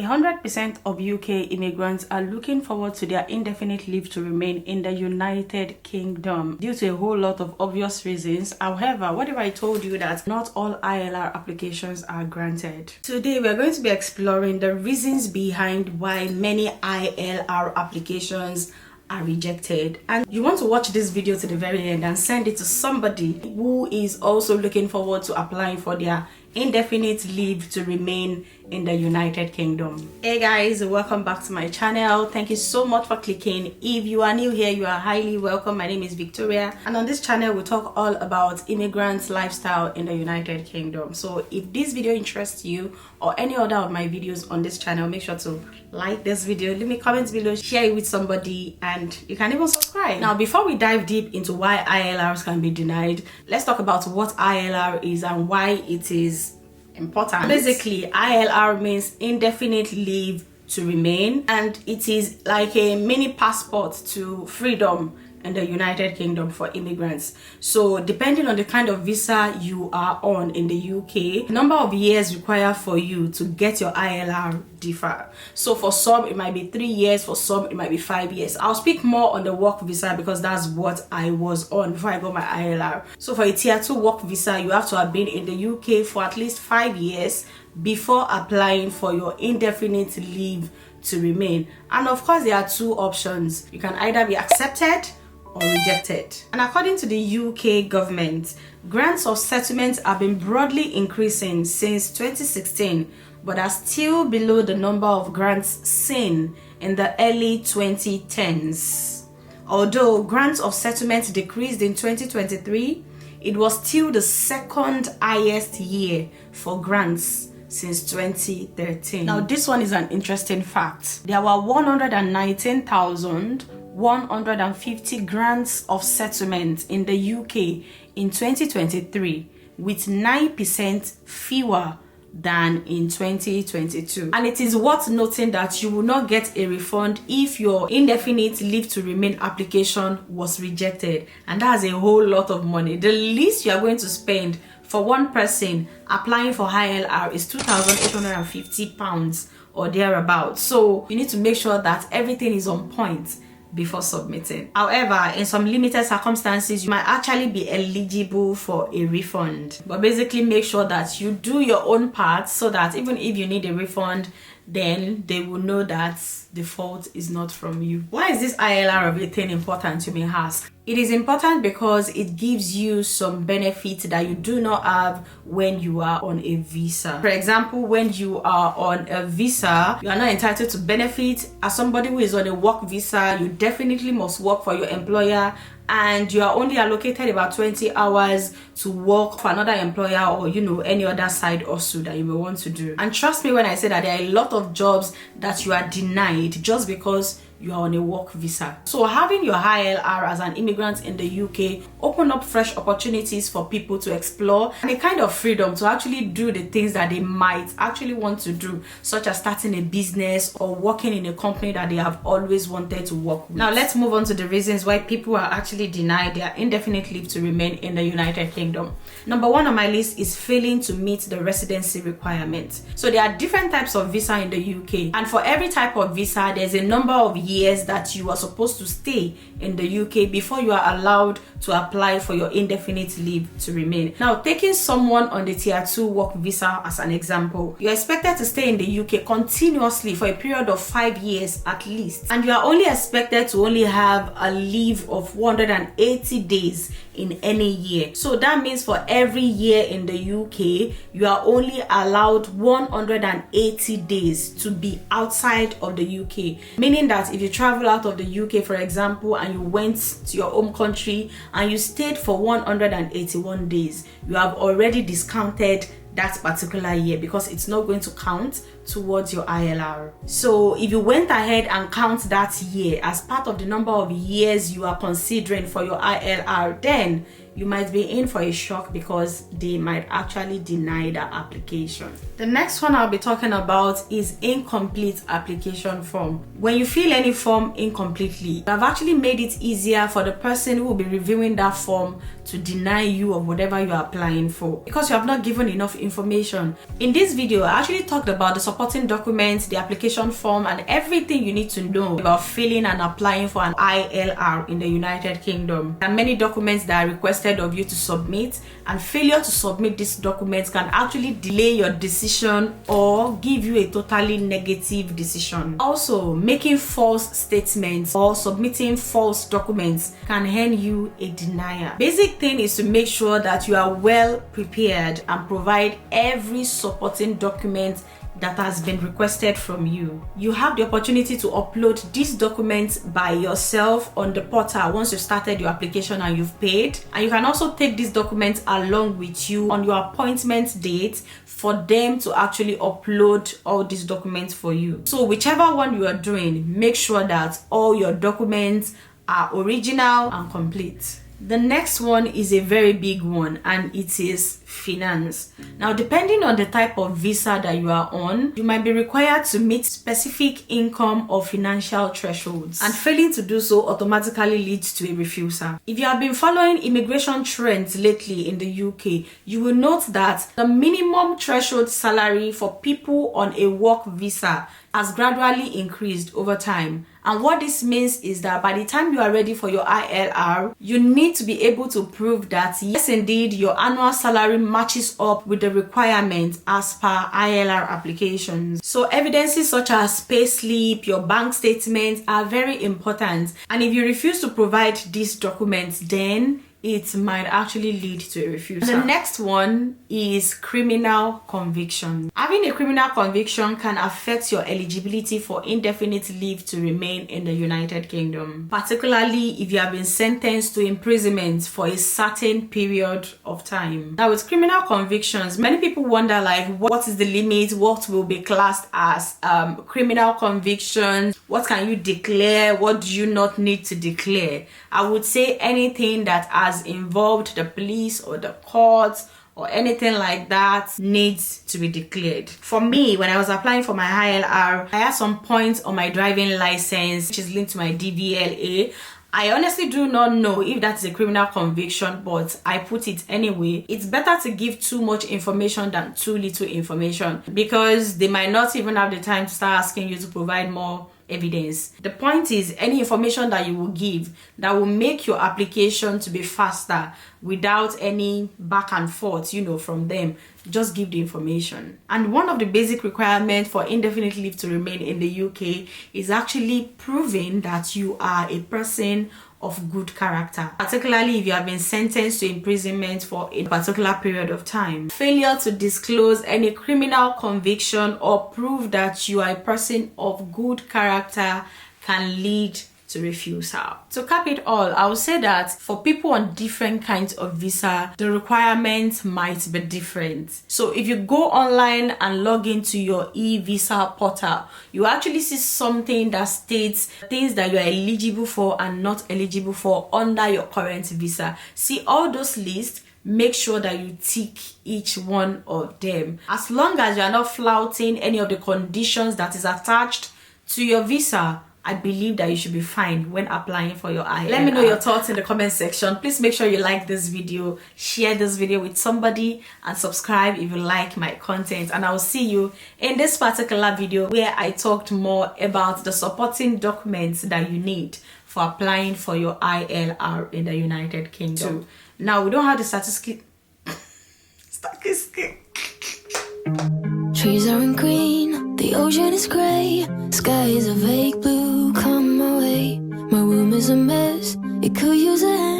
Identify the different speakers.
Speaker 1: 100% of UK immigrants are looking forward to their indefinite leave to remain in the United Kingdom due to a whole lot of obvious reasons. However, what if I told you that not all ILR applications are granted? Today, we're going to be exploring the reasons behind why many ILR applications are rejected, and you want to watch this video to the very end and send it to somebody who is also looking forward to applying for their indefinite leave to remain in the United Kingdom. Hey guys, welcome back to my channel. Thank you so much for clicking. If you are new here, you are highly welcome. My name is Victoria, and on this channel we talk all about immigrants' lifestyle in the United Kingdom. So if this video interests you or any other of my videos on this channel, make sure to like this video, leave me comments below, share it with somebody, and you can even subscribe. Now, before we dive deep into why ILRs can be denied, let's talk about what ILR is and why it is important. Basically, ILR means indefinite leave to remain, and it is like a mini passport to freedom in the United Kingdom for immigrants. So depending on the kind of visa you are on in the UK, the number of years required for you to get your ILR differ. So for some it might be 3 years, for some it might be 5 years. I'll speak more on the work visa because that's what I was on before I got my ILR. So for a tier 2 work visa, you have to have been in the UK for at least 5 years before applying for your indefinite leave to remain. And of course, there are two options. You can either be accepted or rejected. And according to the UK government, grants of settlement have been broadly increasing since 2016, but are still below the number of grants seen in the early 2010s. Although grants of settlement decreased in 2023, it was still the second highest year for grants since 2013. Now, this one is an interesting fact. There were 150 grants of settlement in the UK in 2023, with 9% fewer than in 2022. And it is worth noting that you will not get a refund if your indefinite leave to remain application was rejected, and that's a whole lot of money. The least you are going to spend for one person applying for ILR is £2,850 or thereabouts. So you need to make sure that everything is on point before submitting. However, in some limited circumstances, you might actually be eligible for a refund. But basically, make sure that you do your own part so that even if you need a refund, then they will know that the fault is not from you. Why is this ILR of a thing important, you may ask? It is important because it gives you some benefits that you do not have when you are on a visa. For example, when you are on a visa, you are not entitled to benefit. As somebody who is on a work visa, you definitely must work for your employer, and you are only allocated about 20 hours to work for another employer or any other side also that you may want to do. And trust me when I say that there are a lot of jobs that you are denied just because you are on a work visa. So having your ILR as an immigrant in the UK open up fresh opportunities for people to explore and a kind of freedom to actually do the things that they might actually want to do, such as starting a business or working in a company that they have always wanted to work with. Now let's move on to the reasons why people are actually denied their indefinite leave to remain in the United Kingdom. Number one on my list is failing to meet the residency requirement. So there are different types of visa in the UK, and for every type of visa there's a number of years that you are supposed to stay in the UK before you are allowed to apply for your indefinite leave to remain. Now, taking someone on the tier 2 work visa as an example, you're expected to stay in the UK continuously for a period of 5 years at least, and you are only expected to only have a leave of 180 days in any year. So that means for every year in the UK, you are only allowed 180 days to be outside of the UK, meaning that if you travel out of the UK, for example, and you went to your home country and you stayed for 181 days, you have already discounted that particular year because it's not going to count towards your ILR. So if you went ahead and count that year as part of the number of years you are considering for your ILR, then you might be in for a shock because they might actually deny the application. The next one I'll be talking about is incomplete application form. When you fill any form incompletely, you have actually made it easier for the person who will be reviewing that form to deny you of whatever you are applying for because you have not given enough information. In this video, I actually talked about the supporting documents, the application form, and everything you need to know about filling and applying for an ILR in the United Kingdom. There are many documents that are requested of you to submit, and failure to submit these documents can actually delay your decision or give you a totally negative decision. Also, making false statements or submitting false documents can earn you a denier. Basic thing is to make sure that you are well prepared and provide every supporting document that has been requested from you. You have the opportunity to upload these documents by yourself on the portal once you've started your application and you've paid. And you can also take these documents along with you on your appointment date for them to actually upload all these documents for you. So whichever one you are doing, make sure that all your documents are original and complete. The next one is a very big one, and it is finance. Now, depending on the type of visa that you are on, you might be required to meet specific income or financial thresholds, and failing to do so automatically leads to a refusal. If you have been following immigration trends lately in the UK, you will note that the minimum threshold salary for people on a work visa has gradually increased over time. And what this means is that by the time you are ready for your ILR, you need to be able to prove that yes, indeed, your annual salary matches up with the requirements as per ILR applications. So evidences such as payslip, your bank statements are very important. And if you refuse to provide these documents, then it might actually lead to a refusal. The next one is criminal conviction. Having a criminal conviction can affect your eligibility for indefinite leave to remain in the United Kingdom, particularly if you have been sentenced to imprisonment for a certain period of time. Now, with criminal convictions, many people wonder what is the limit? What will be classed as criminal convictions? What can you declare? What do you not need to declare? I would say anything that has involved the police or the courts or anything like that needs to be declared. For me, when I was applying for my ILR, I had some points on my driving license, which is linked to my DVLA. I honestly do not know if that's a criminal conviction, but I put it anyway. It's better to give too much information than too little information, because they might not even have the time to start asking you to provide more evidence. The point is, any information that you will give that will make your application to be faster without any back and forth, from them, just give the information. And one of the basic requirements for indefinite leave to remain in the UK is actually proving that you are a person of good character, particularly if you have been sentenced to imprisonment for a particular period of time. Failure to disclose any criminal conviction or prove that you are a person of good character can lead to refusal. To cap it all, I would say that for people on different kinds of visa, the requirements might be different. So if you go online and log into your e-visa portal, you actually see something that states things that you are eligible for and not eligible for under your current visa. See all those lists. Make sure that you tick each one of them. As long as you are not flouting any of the conditions that is attached to your visa, I believe that you should be fine when applying for your ILR. Let me know your thoughts in the comment section. Please make sure you like this video, share this video with somebody, and subscribe if you like my content. And I will see you in this particular video where I talked more about the supporting documents that you need for applying for your ILR in the United Kingdom. Now, we don't have the statistic.
Speaker 2: Trees aren't green, the ocean is grey, sky is a vague blue, come my way. My room is a mess, it could use a hand.